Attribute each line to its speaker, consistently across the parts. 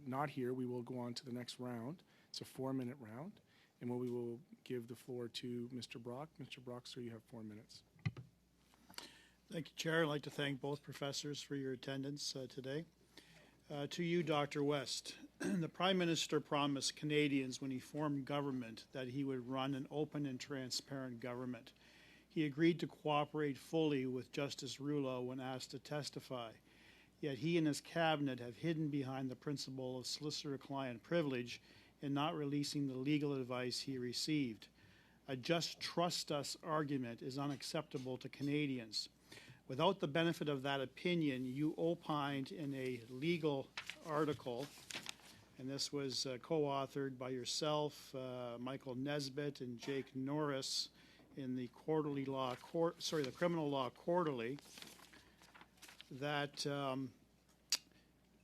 Speaker 1: not here, we will go on to the next round. It's a 4-minute round, and we will give the floor to Mr. Brock. Mr. Brock, sir, you have 4 minutes.
Speaker 2: Thank you, Chair. I'd like to thank both professors for your attendance today. To you, Dr. West, the Prime Minister promised Canadians when he formed government that he would run an open and transparent government. He agreed to cooperate fully with Justice Rouleau when asked to testify. Yet he and his cabinet have hidden behind the principle of solicitor-client privilege in not releasing the legal advice he received. A just trust us argument is unacceptable to Canadians. Without the benefit of that opinion, you opined in a legal article, and this was co-authored by yourself, Michael Nesbitt, and Jake Norris in the the Criminal Law Quarterly, that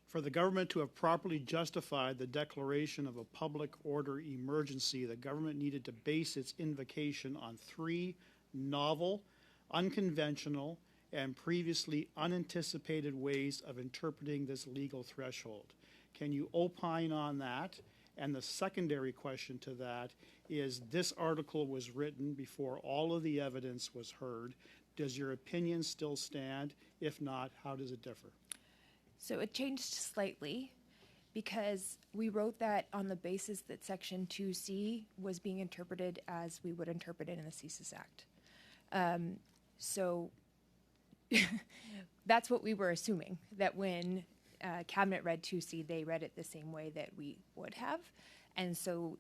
Speaker 2: for the government to have properly justified the declaration of a public order emergency, the government needed to base its invocation on 3 novel, unconventional, and previously unanticipated ways of interpreting this legal threshold. Can you opine on that? And the secondary question to that is, this article was written before all of the evidence was heard. Does your opinion still stand? If not, how does it differ?
Speaker 3: So it changed slightly because we wrote that on the basis that Section 2C was being interpreted as we would interpret it in the CSIS Act. So that's what we were assuming, that when Cabinet read 2C, they read it the same way that we would have. And so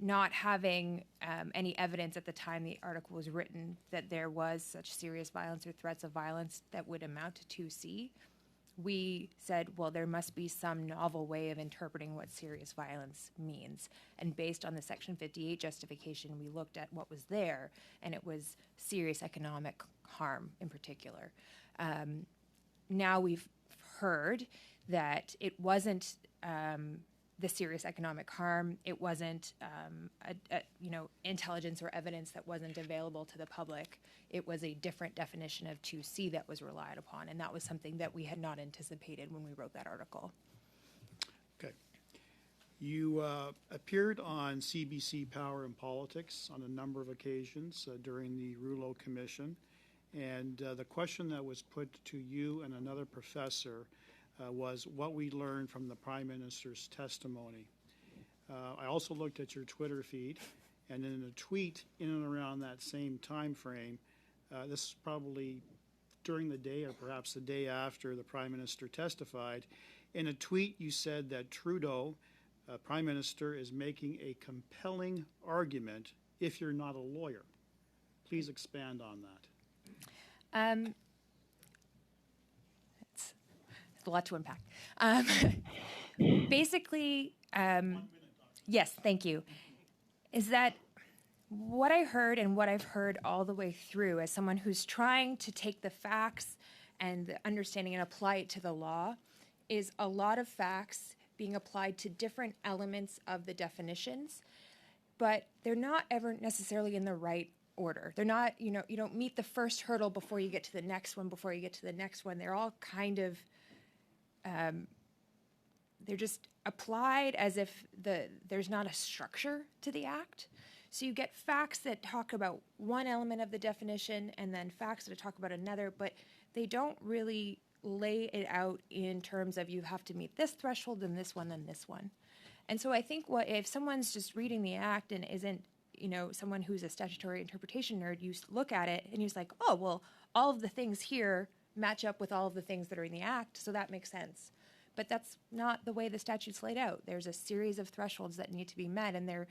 Speaker 3: not having any evidence at the time the article was written that there was such serious violence or threats of violence that would amount to 2C, we said, well, there must be some novel way of interpreting what serious violence means. And based on the Section 58 justification, we looked at what was there, and it was serious economic harm in particular. Now we've heard that it wasn't the serious economic harm, it wasn't intelligence or evidence that wasn't available to the public. It was a different definition of 2C that was relied upon, and that was something that we had not anticipated when we wrote that article.
Speaker 2: Okay. You appeared on CBC Power and Politics on a number of occasions during the Rouleau Commission, and the question that was put to you and another professor was what we learned from the Prime Minister's testimony. I also looked at your Twitter feed, and in a tweet in and around that same time frame, this is probably during the day or perhaps the day after the Prime Minister testified, in a tweet you said that Trudeau, Prime Minister, is making a compelling argument if you're not a lawyer. Please expand on that.
Speaker 3: It's a lot to unpack. Basically, yes, thank you, is that what I heard and what I've heard all the way through as someone who's trying to take the facts and the understanding and apply it to the law is a lot of facts being applied to different elements of the definitions, but they're not ever necessarily in the right order. They're not, you don't meet the first hurdle before you get to the next one, before you get to the next one. They're all kind of, they're just applied as if there's not a structure to the act. So you get facts that talk about one element of the definition and then facts that talk about another, but they don't really lay it out in terms of you have to meet this threshold, then this one, then this one. And so I think if someone's just reading the act and isn't, someone who's a statutory interpretation nerd, you look at it and you're like, oh, well, all of the things here match up with all of the things that are in the act, so that makes sense. But that's not the way the statute's laid out. There's a series of thresholds that need to be met, and they're,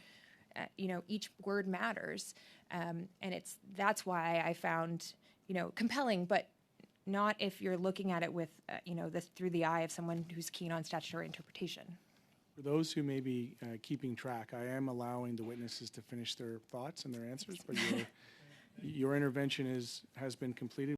Speaker 3: each word matters. And that's why I found, compelling, but not if you're looking at it with, this through the eye of someone who's keen on statutory interpretation.
Speaker 1: For those who may be keeping track, I am allowing the witnesses to finish their thoughts and their answers, but your intervention has been completed.